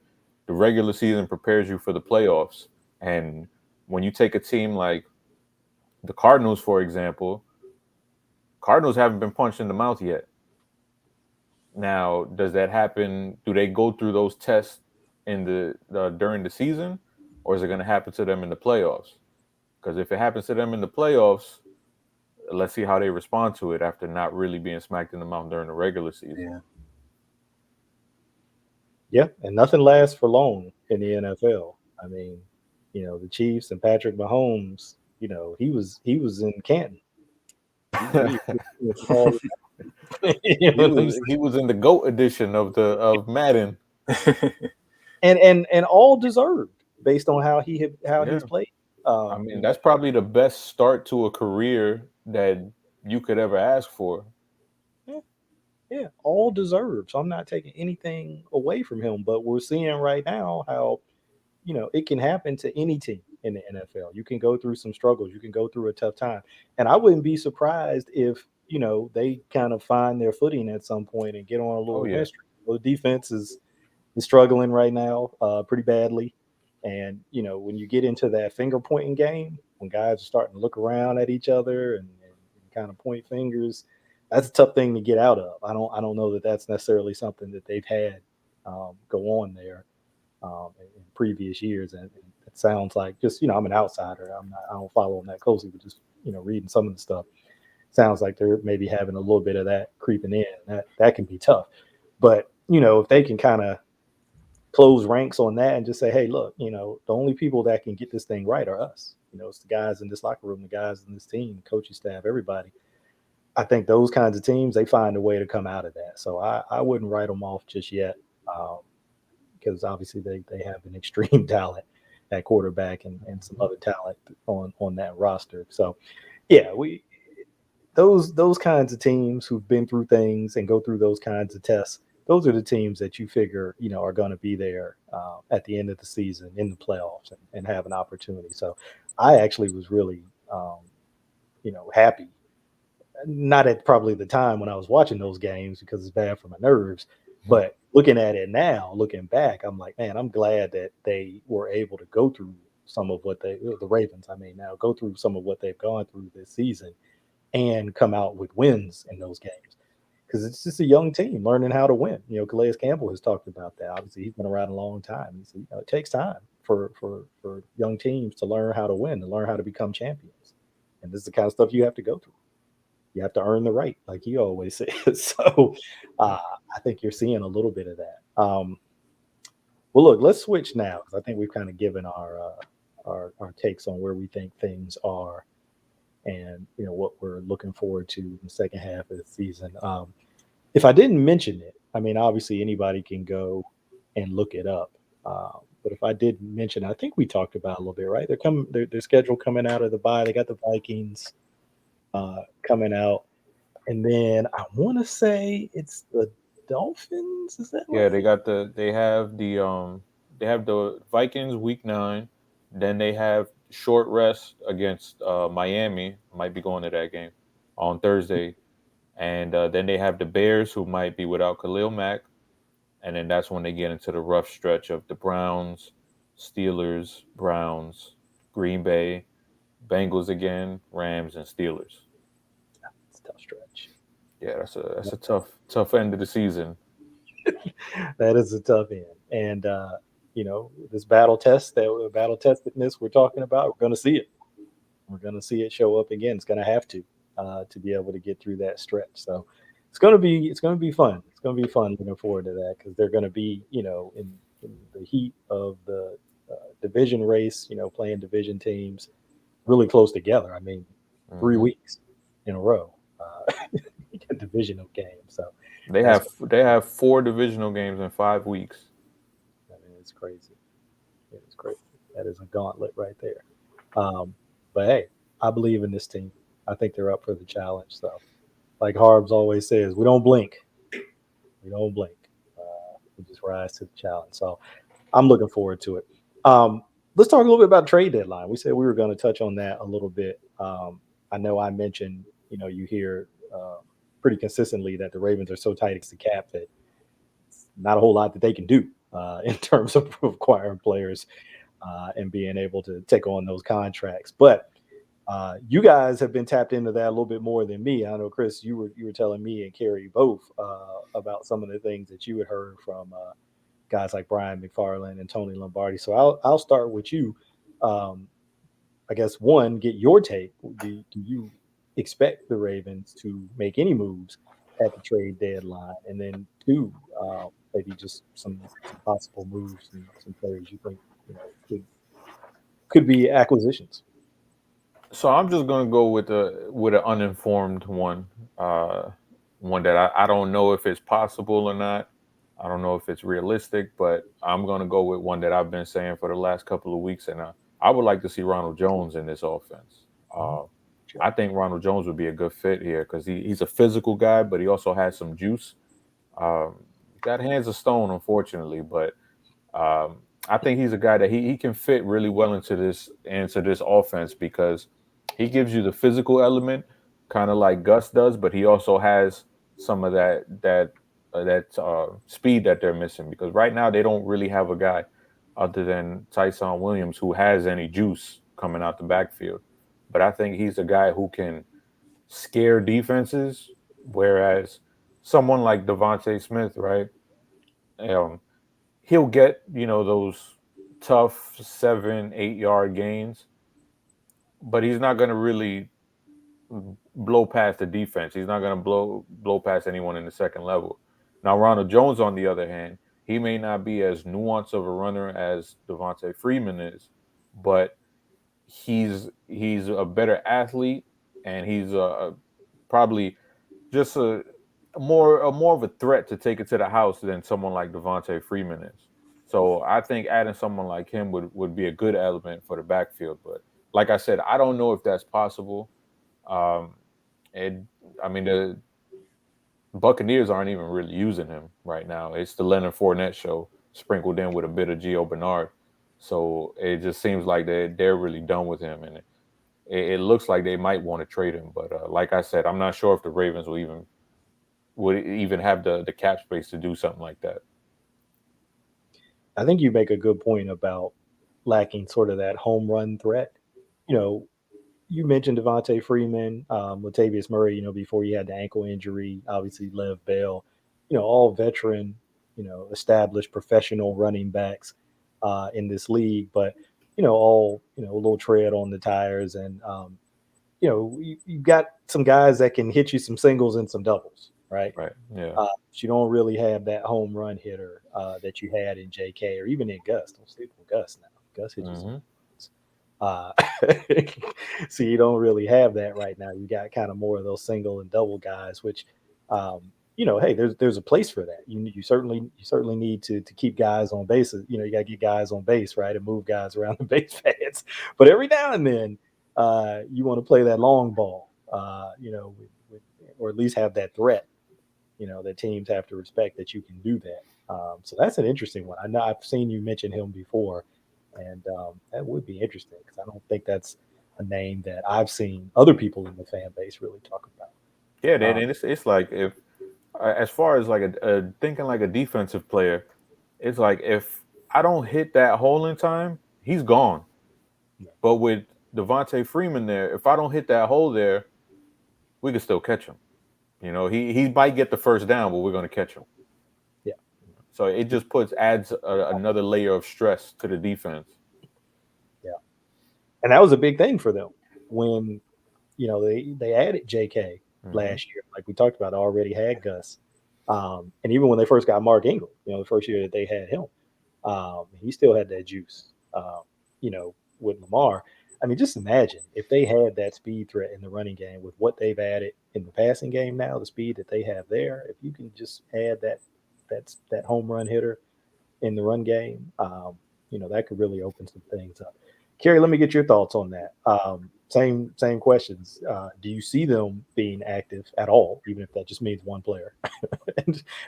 the regular season prepares you for the playoffs. And when you take a team like the Cardinals, for example, Cardinals haven't been punched in the mouth yet. Now, does that happen? Do they go through those tests in during the season, or is it going to happen to them in the playoffs? Because if it happens to them in the playoffs, let's see how they respond to it after not really being smacked in the mouth during the regular season. Yeah, and nothing lasts for long in the NFL. I mean, the Chiefs and Patrick Mahomes, he was in Canton. He was in the GOAT edition of Madden. and all deserved based on how he's played. That's probably the best start to a career that you could ever ask for. Yeah, all deserved. So I'm not taking anything away from him, but we're seeing right now how, it can happen to any team in the NFL. You can go through some struggles. You can go through a tough time. And I wouldn't be surprised if, they kind of find their footing at some point and get on a little history. Well, the defense is struggling right now pretty badly. And, when you get into that finger pointing game, when guys are starting to look around at each other and kind of point fingers, that's a tough thing to get out of. I don't know that that's necessarily something that they've had go on there in previous years. And it sounds like, just, I'm an outsider. I don't follow them that closely, but just, reading some of the stuff, sounds like they're maybe having a little bit of that creeping in. That can be tough. But if they can kind of close ranks on that and just say, hey, look, the only people that can get this thing right are us. It's the guys in this locker room, the guys in this team, coaching staff, everybody. I think those kinds of teams, they find a way to come out of that. So I wouldn't write them off just yet, because obviously they have an extreme talent at quarterback and some other talent on that roster. So yeah, those kinds of teams who've been through things and go through those kinds of tests, those are the teams that you figure are going to be there at the end of the season in the playoffs and have an opportunity. So I actually was really happy, not at probably the time when I was watching those games because it's bad for my nerves, but looking at it now, looking back, I'm like, man, I'm glad that they were able to go through some of what the Ravens, I mean, now go through some of what they've gone through this season and come out with wins in those games, because it's just a young team learning how to win. Calais Campbell has talked about that. Obviously, he's been around a long time. He said, it takes time for young teams to learn how to win, to learn how to become champions, and this is the kind of stuff you have to go through. You have to earn the right, like he always says. So I think you're seeing a little bit of that. Well, look, let's switch now, because I think we've kind of given our takes on where we think things are and what we're looking forward to in the second half of the season. If I didn't mention it, I mean, obviously anybody can go and look it up. But if I did mention, I think we talked about it a little bit, right? Their schedule coming out of the bye. They got the Vikings coming out, and then I want to say it's the Dolphins. Is that Yeah, right? they have the Vikings week 9, then they have short rest against Miami. Might be going to that game on Thursday, and then they have the Bears, who might be without Khalil Mack, and then that's when they get into the rough stretch of the Browns, Steelers, Browns, Green Bay, Bengals again, Rams, and Steelers. It's a tough stretch. Yeah, that's a tough end of the season. That is a tough end, and this battle testedness we're talking about, we're going to see it. We're going to see it show up again. It's going to have to be able to get through that stretch. So it's going to be fun. It's going to be fun. Looking forward to that, because they're going to be in the heat of the division race. Playing division teams really close together. I mean, 3 weeks in a row, divisional game. So They have 4 divisional games in 5 weeks. I mean, it's crazy. It is crazy. That is a gauntlet right there. But hey, I believe in this team. I think they're up for the challenge. So, like Harbs always says, we don't blink. We don't blink. We just rise to the challenge. So, I'm looking forward to it. Let's talk a little bit about trade deadline. We said we were going to touch on that a little bit. I know I mentioned, you hear pretty consistently that the Ravens are so tight against the cap that it's not a whole lot that they can do in terms of acquiring players and being able to take on those contracts. But you guys have been tapped into that a little bit more than me. I know, Chris, you were telling me and Kerry both about some of the things that you had heard from guys like Brian McFarland and Tony Lombardi. So I'll start with you. I guess one, get your take. Do you expect the Ravens to make any moves at the trade deadline? And then two, maybe just some possible moves and some players you think could be acquisitions. So I'm just gonna go with an uninformed one, one that I don't know if it's possible or not. I don't know if it's realistic, but I'm gonna go with one that I've been saying for the last couple of weeks, and I would like to see Ronald Jones in this offense. I think Ronald Jones would be a good fit here because he's a physical guy, but he also has some juice. He's got hands of stone, unfortunately, but I think he's a guy that he can fit really well into this offense because he gives you the physical element, kind of like Gus does, but he also has some of that speed that they're missing. Because right now they don't really have a guy other than Tyson Williams who has any juice coming out the backfield. But I think he's a guy who can scare defenses, whereas someone like Devontae Smith, right? Um, he'll get those tough 7-8 yard gains, but he's not going to really blow past the defense. He's not going to blow past anyone in the second level. Now, Ronald Jones, on the other hand, he may not be as nuanced of a runner as Devontae Freeman is, but he's a better athlete, and he's probably just a more of a threat to take it to the house than someone like Devontae Freeman is. So I think adding someone like him would be a good element for the backfield. But like I said, I don't know if that's possible. Um, and I mean, the Buccaneers aren't even really using him right now. It's the Leonard Fournette show sprinkled in with a bit of Gio Bernard. So it just seems like they're really done with him, and it looks like they might want to trade him. But like I said, I'm not sure if the Ravens would even have the cap space to do something like that. I think you make a good point about lacking sort of that home run threat. You know, you mentioned Devontae Freeman, Latavius Murray, before he had the ankle injury, obviously Lev Bell, all veteran, established professional running backs in this league, but, all, a little tread on the tires. And, you've got some guys that can hit you some singles and some doubles, right? Right. Yeah. But you don't really have that home run hitter that you had in JK or even in Gus. Don't sleep on Gus now. Gus hit you some. Uh, so you don't really have that right now. You got kind of more of those single and double guys, which, hey, there's a place for that. You certainly need to keep guys on bases. You got to get guys on base, right, and move guys around the base paths. But every now and then, you want to play that long ball, or at least have that threat. That teams have to respect that you can do that. So that's an interesting one. I know I've seen you mention him before. And that would be interesting because I don't think that's a name that I've seen other people in the fan base really talk about. Yeah, and it's like if, as far as like a thinking like a defensive player, it's like if I don't hit that hole in time, he's gone. Yeah. But with Devontae Freeman there, if I don't hit that hole there, we can still catch him. He might get the first down, but we're going to catch him. Yeah. So it just adds another layer of stress to the defense. Yeah. And that was a big thing for them when, they added JK last year. Like we talked about, already had Gus. And even when they first got Mark Ingram, the first year that they had him, he still had that juice, with Lamar. I mean, just imagine if they had that speed threat in the running game with what they've added in the passing game now, the speed that they have there. If you can just add that home run hitter in the run game, that could really open some things up. Kerry, let me get your thoughts on that. Same questions. Do you see them being active at all, even if that just means one player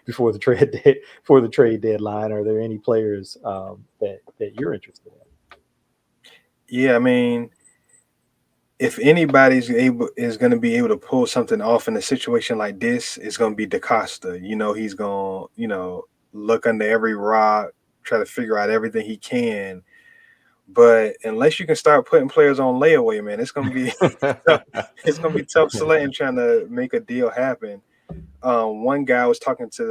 before the trade deadline? Are there any players that you're interested in? Yeah, I mean, if anybody's is going to be able to pull something off in a situation like this, it's going to be DaCosta. He's going to, look under every rock, try to figure out everything he can. But unless you can start putting players on layaway, man, it's going to be it's going to be tough sledding trying to make a deal happen. One guy I was talking to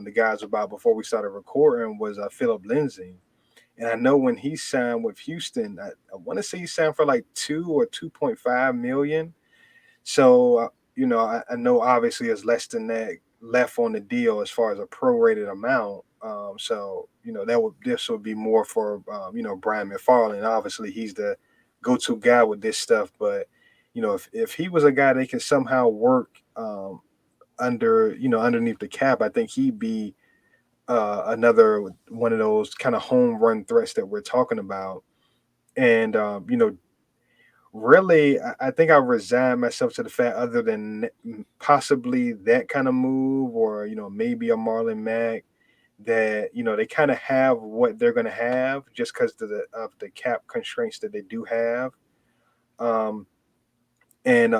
the guys about before we started recording was Philip Lindsay. And I know when he signed with Houston, I want to say he signed for like 2 or 2.5 million. So, I know obviously there's less than that left on the deal as far as a prorated amount. So, this would be more for, Brian McFarland. Obviously, he's the go-to guy with this stuff. But, if he was a guy they could somehow work underneath the cap, I think he'd be another one of those kind of home run threats that we're talking about. And, really, I think I resigned myself to the fact, other than possibly that kind of move or, maybe a Marlon Mack, that, they kind of have what they're going to have just because of the cap constraints that they do have. And,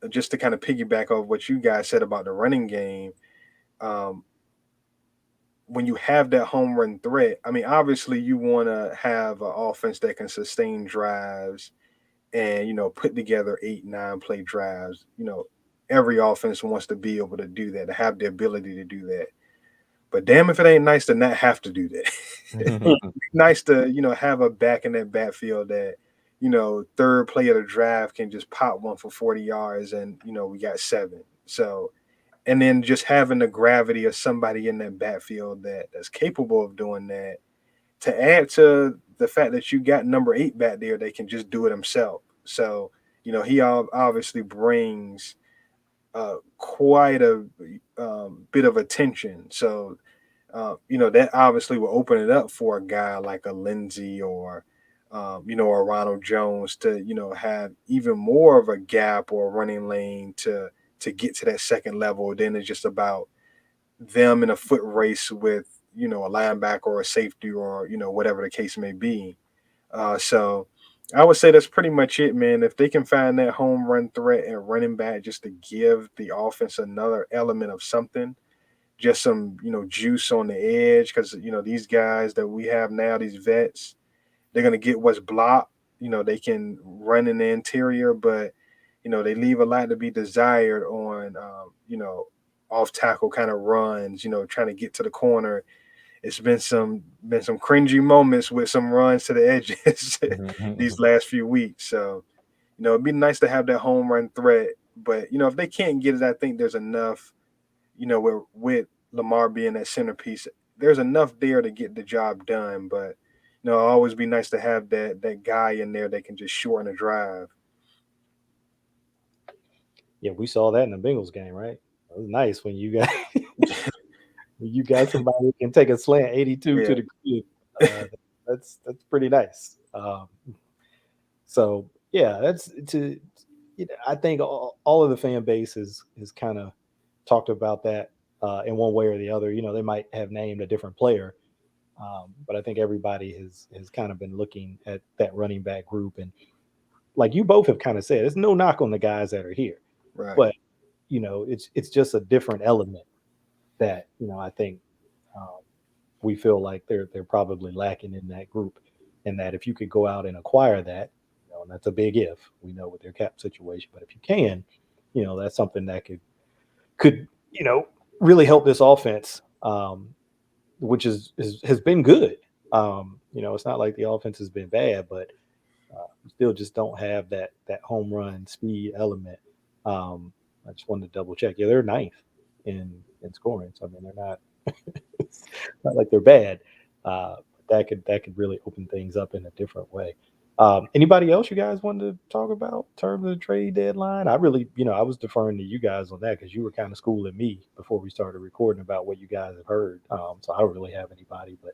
just to kind of piggyback off what you guys said about the running game, when you have that home run threat, I mean, obviously you want to have an offense that can sustain drives and, put together 8-9 play drives. Every offense wants to be able to do that, to have the ability to do that. But damn if it ain't nice to not have to do that. It's nice to, have a back in that backfield that, third play of the drive can just pop one for 40 yards and, we got 7. So, and then just having the gravity of somebody in that backfield that's capable of doing that, to add to the fact that you got number 8 back there that can just do it himself. So, he obviously brings quite a bit of attention. So, that obviously will open it up for a guy like a Lindsey or, a Ronald Jones to, have even more of a gap or running lane to get to that second level. Then it's just about them in a foot race with, a linebacker or a safety or, whatever the case may be. So I would say that's pretty much it, man. If they can find that home run threat and running back just to give the offense another element of something, just some, juice on the edge, because, these guys that we have now, these vets, they're going to get what's blocked. They can run in the interior, but, they leave a lot to be desired on, off tackle kind of runs, trying to get to the corner. It's been some cringy moments with some runs to the edges these last few weeks. So, it'd be nice to have that home run threat. But, if they can't get it, I think there's enough, with Lamar being that centerpiece, there's enough there to get the job done. But, it'll always be nice to have that guy in there that can just shorten a drive. Yeah, we saw that in the Bengals game, right? It was nice when you got when you got somebody who can take a slant 82 to the crib. That's pretty nice. So yeah, that's to. I think all of the fan base is kind of talked about that in one way or the other. They might have named a different player, but I think everybody has kind of been looking at that running back group, and like you both have kind of said, it's no knock on the guys that are here, Right. but it's just a different element that I think we feel like they're probably lacking in that group, and that if you could go out and acquire that, and that's a big if, we know with their cap situation, but if you can, that's something that could really help this offense, which has been good. It's not like the offense has been bad, but we still just don't have that home run speed element. I just wanted to double check. Yeah, they're ninth in scoring, so I mean they're not it's not like they're bad. That could really open things up in a different way. Anybody else you guys wanted to talk about in terms of the trade deadline? I really, I was deferring to you guys on that because you were kind of schooling me before we started recording about what you guys have heard. So I don't really have anybody, but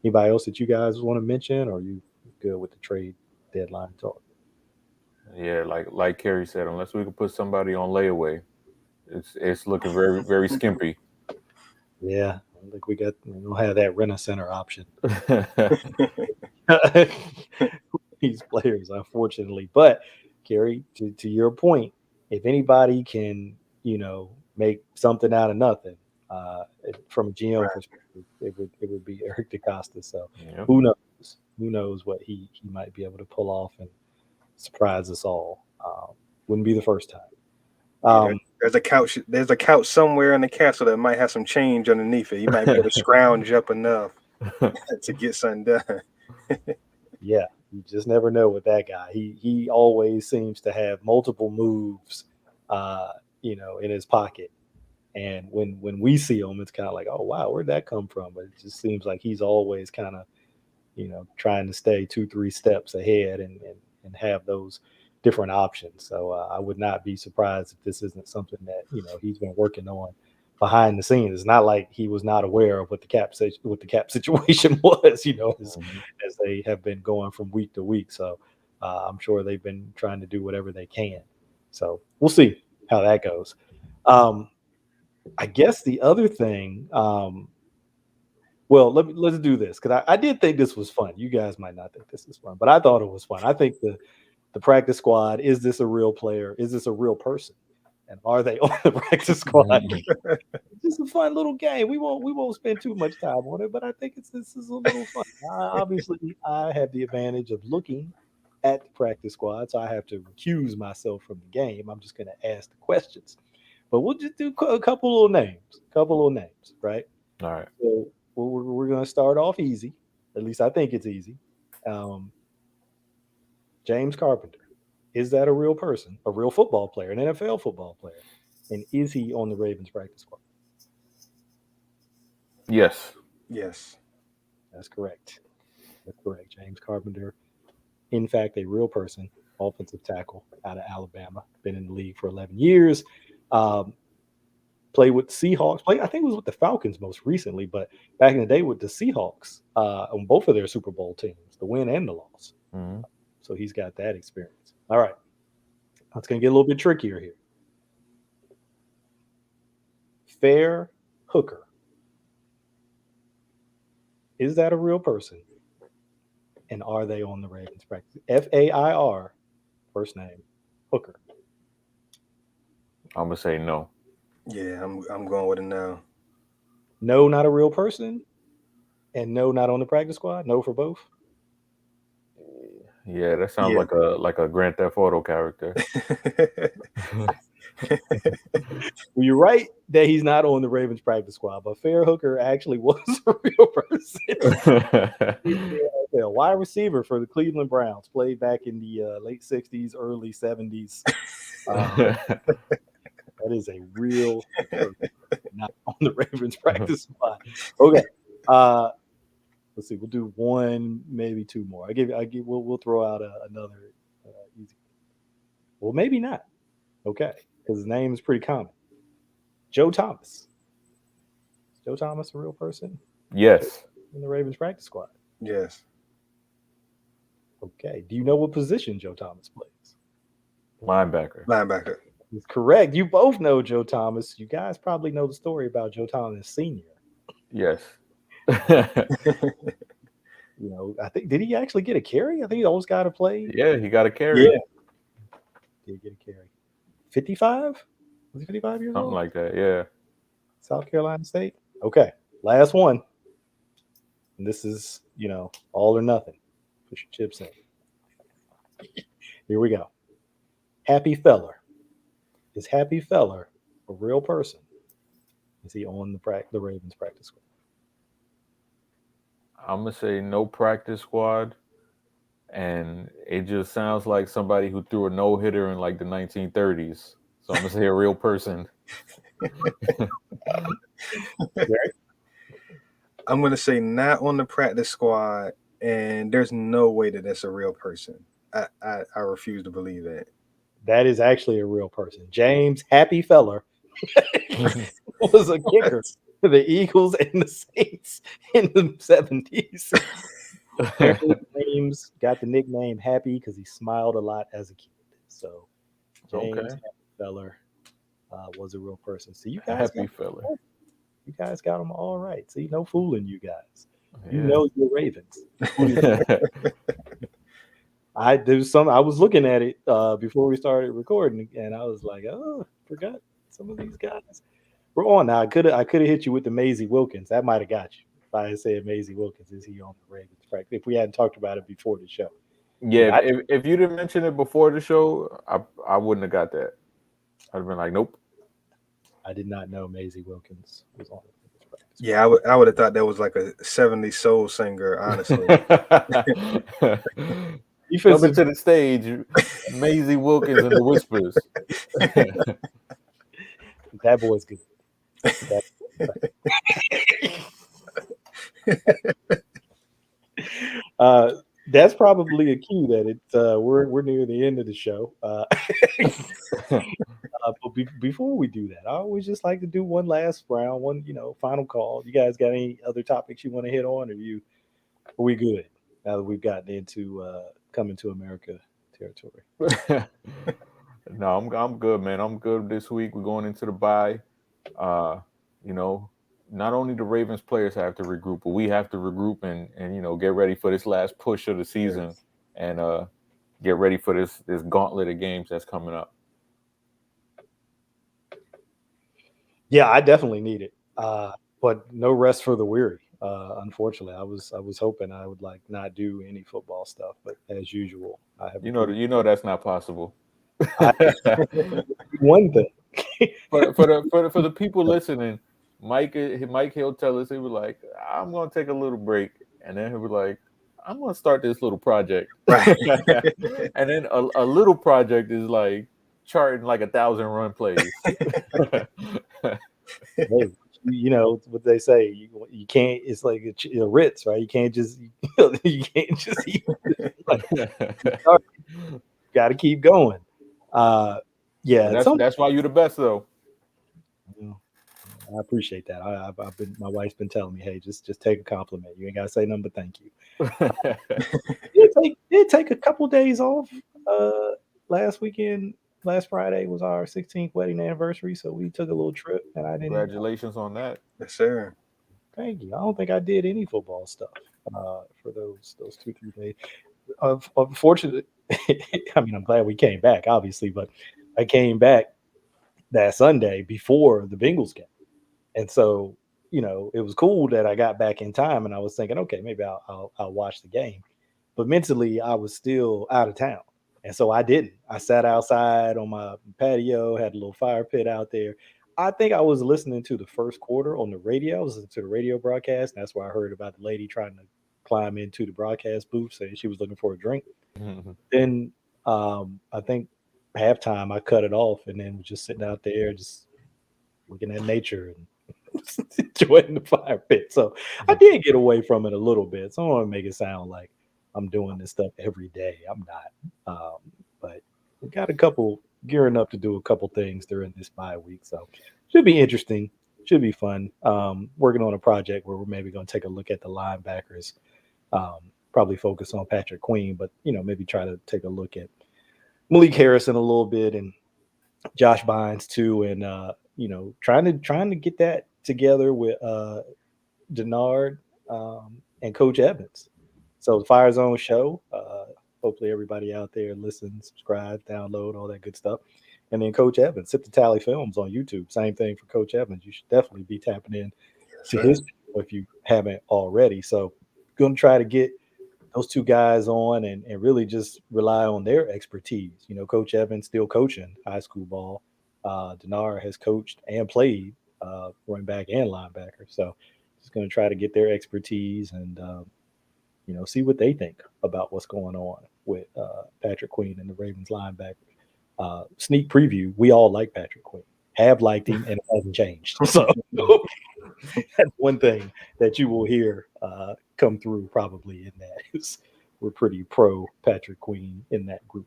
anybody else that you guys want to mention, or are you good with the trade deadline talk? Yeah, like Kerry said, unless we can put somebody on layaway, it's looking very, very skimpy. Yeah, I don't think we don't have that rent a center option. These players, unfortunately. But Kerry, to your point, if anybody can, make something out of nothing, from a GM perspective, it would be Eric DeCosta. So who knows? Who knows what he might be able to pull off and surprise us all. Wouldn't be the first time. There's a couch. There's a couch somewhere in the castle that might have some change underneath it. You might be able to scrounge up enough to get something done. Yeah, you just never know with that guy. He always seems to have multiple moves, in his pocket. And when we see him, it's kind of like, oh wow, where'd that come from? But it just seems like he's always kind of, trying to stay 2-3 steps ahead and have those different options. So I would not be surprised if this isn't something that he's been working on behind the scenes. It's not like he was not aware of what the cap situation was, as they have been going from week to week. So I'm sure they've been trying to do whatever they can. So we'll see how that goes. I guess the other thing, well, let's do this, because I did think this was fun. You guys might not think this is fun, but I thought it was fun. I think the practice squad, is this a real player? Is this a real person? And are they on the practice squad? It's just a fun little game. We won't spend too much time on it, but I think this is a little fun. Obviously, I have the advantage of looking at the practice squad, so I have to recuse myself from the game. I'm just going to ask the questions, but we'll just do a couple little names, right? All right. So we're going to start off easy. At least I think it's easy. James Carpenter. Is that a real person, a real football player, an NFL football player? And is he on the Ravens practice squad? Yes. Yes. That's correct. That's correct. James Carpenter, in fact, a real person, offensive tackle out of Alabama, been in the league for 11 years. Played with Seahawks. I think it was with the Falcons most recently, but back in the day with the Seahawks on both of their Super Bowl teams, the win and the loss. Mm-hmm. So he's got that experience. All right. It's going to get a little bit trickier here. Fair Hooker. Is that a real person? And are they on the Ravens practice? Fair, first name, Hooker. I'm gonna say no. Yeah, I'm going with it now. No, not a real person. And no, not on the practice squad. No for both. Yeah, that sounds Yeah. like a Grand Theft Auto character. Well, you're right that he's not on the Ravens practice squad, but Fair Hooker actually was a real person. A wide receiver for the Cleveland Browns, played back in the late 60s, early 70s. That is a real person, not on the Ravens practice squad. Okay. Let's see. We'll do one, maybe two more. We'll throw out another easy. Well, maybe not. Okay, because his name is pretty common. Joe Thomas. Is Joe Thomas a real person Yes. in the Ravens practice squad? Yes. Okay. Do you know what position Joe Thomas plays? Linebacker. That's correct. You both know Joe Thomas. You guys probably know the story about Joe Thomas Sr. Yes. You know, I think, did he actually get a carry? I think he always got to play. Yeah, he got a carry. Yeah. Did he get a carry? 55? Was he 55 years Something old? like that. Yeah. South Carolina State. Okay. Last one. And this is, all or nothing. Put your chips in. Here we go. Happy Feller. Is Happy Feller a real person? Is he on the Ravens practice squad? I'm gonna say no practice squad, and it just sounds like somebody who threw a no-hitter in like the 1930s. So I'm gonna say a real person. I'm going to say not on the practice squad, and there's no way that that's a real person. I refuse to believe that. That is actually a real person. James Happy Feller was a kicker for the Eagles and the Saints in the 70s. James got the nickname Happy because he smiled a lot as a kid. So James Happy Feller was a real person. So you guys Happy Feller. You guys got them all right. See, no fooling you guys. Yeah. You know your Ravens. I was looking at it before we started recording, and I was like, oh, forgot some of these guys. We're on now. I could have hit you with the Maisie Wilkins. That might have got you. If I had said Maisie Wilkins, is he on the Ravens practice? If we hadn't talked about it before the show. Yeah, if you didn't mention it before the show, I wouldn't have got that. I'd have been like, nope. I did not know Maisie Wilkins was on the Ravens practice. Yeah, I would have thought that was like a 70s soul singer, honestly. Coming to the stage, Maisie Wilkins and the Whispers. That boy's good. That's probably a cue that we're near the end of the show. But before we do that, I always just like to do one last round, one final call. You guys got any other topics you want to hit on, or are we good now that we've gotten into Coming to America territory? No, I'm good, man. I'm good this week. We're going into the bye. Not only the Ravens players have to regroup, but we have to regroup and get ready for this last push of the season and get ready for this gauntlet of games that's coming up. Yeah, I definitely need it. But no rest for the weary. Unfortunately, I was hoping I would not do any football stuff, but as usual, I have. You know that's not possible. One thing. for the people listening, Mike, he'll tell us, he was like, I'm gonna take a little break, and then he'll be like, I'm gonna start this little project. Right. And then a little project is like charting like 1,000 run plays. Hey, you know what they say. You can't. It's like a Ritz, right? You can't just you can't just eat. Like, got to keep going. Yeah, that's why you're the best, though. I appreciate that. I've been. My wife's been telling me, hey, just take a compliment. You ain't got to say nothing but thank you. It take a couple days off. Last weekend, last Friday was our 16th wedding anniversary, so we took a little trip, and I didn't. Congratulations on that. Yes, sir. Thank you. I don't think I did any football stuff for those 2-3 days. Unfortunately, I mean, I'm glad we came back, obviously, but I came back that Sunday before the Bengals game, and so you know it was cool that I got back in time, and I was thinking, okay, maybe I'll watch the game, but mentally I was still out of town, and so I didn't. I sat outside on my patio, had a little fire pit out there. I think I was listening to the first quarter on the radio. I was listening to the radio broadcast, and that's where I heard about the lady trying to climb into the broadcast booth saying she was looking for a drink. Then I think halftime I cut it off and then was just sitting out there just looking at nature and enjoying the fire pit. So I did get away from it a little bit. So I don't want to make it sound like I'm doing this stuff every day. I'm not. But we got a couple gearing up to do a couple things during this bye week. So should be interesting. Should be fun. Working on a project where we're maybe going to take a look at the linebackers. Probably focus on Patrick Queen, but you know, maybe try to take a look at Malik Harrison a little bit and Josh Bynes too, and you know, trying to get that together with Denard and Coach Evans. So the Fire Zone show. Hopefully everybody out there listens, subscribe, download, all that good stuff. And then Coach Evans, Sip the Tally Films on YouTube. Same thing for Coach Evans. You should definitely be tapping in to his channel if you haven't already. So going to try to get those two guys on and really just rely on their expertise. You know, Coach Evans still coaching high school ball. Denard has coached and played running back and linebacker. So just going to try to get their expertise and, you know, see what they think about what's going on with Patrick Queen and the Ravens linebacker. Sneak preview, we all like Patrick Queen. Have liked him, and it hasn't changed. So that's one thing that you will hear come through probably in that is we're pretty pro Patrick Queen in that group.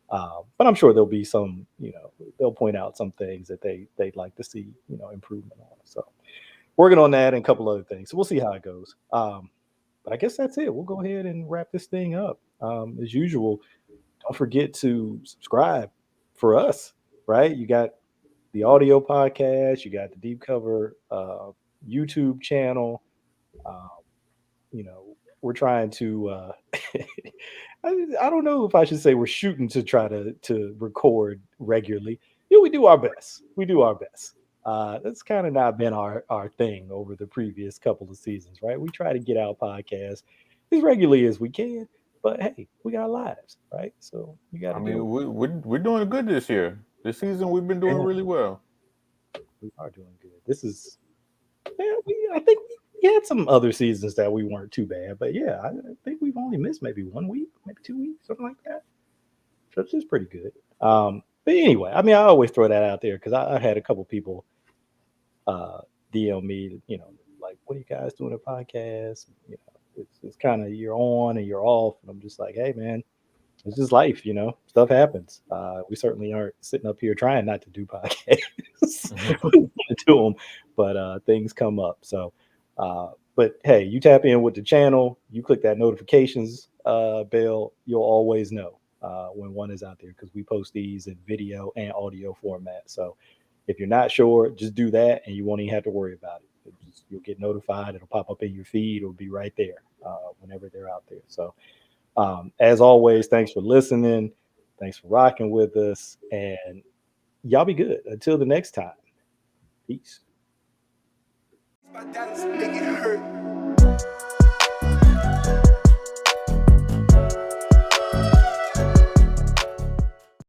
But I'm sure there'll be some, you know, they'll point out some things that they'd like to see, you know, improvement on. So working on that and a couple other things. So we'll see how it goes. But I guess that's it. We'll go ahead and wrap this thing up. As usual, don't forget to subscribe for us, right? You got the audio podcast, you got the Deep Cover YouTube channel. You know, we're trying to I don't know if I should say we're shooting to try to record regularly. Yeah, we do our best. We do our best. That's kind of not been our thing over the previous couple of seasons, right? We try to get out podcasts as regularly as we can, but hey, we got lives, right? So we got to. I mean, we're doing good this year. This season we've been doing really well. We are doing good. This is, yeah. I think we had some other seasons that we weren't too bad, but yeah, I think we've only missed maybe 1 week, maybe 2 weeks, something like that. So it's just pretty good. But anyway, I mean, I always throw that out there because I had a couple people DM me, you know, like, what are you guys doing a podcast? You know, it's kind of you're on and you're off. And I'm just like, hey, man, it's just life, you know, stuff happens. We certainly aren't sitting up here trying not to do podcasts. We want to do them, but things come up. So, but hey, you tap in with the channel, you click that notifications bell, you'll always know when one is out there because we post these in video and audio format. So if you're not sure, just do that and you won't even have to worry about it. You'll get notified. It'll pop up in your feed. It'll be right there whenever they're out there. So as always, thanks for listening. Thanks for rocking with us. And y'all be good. Until the next time. Peace. My dance make it hurt.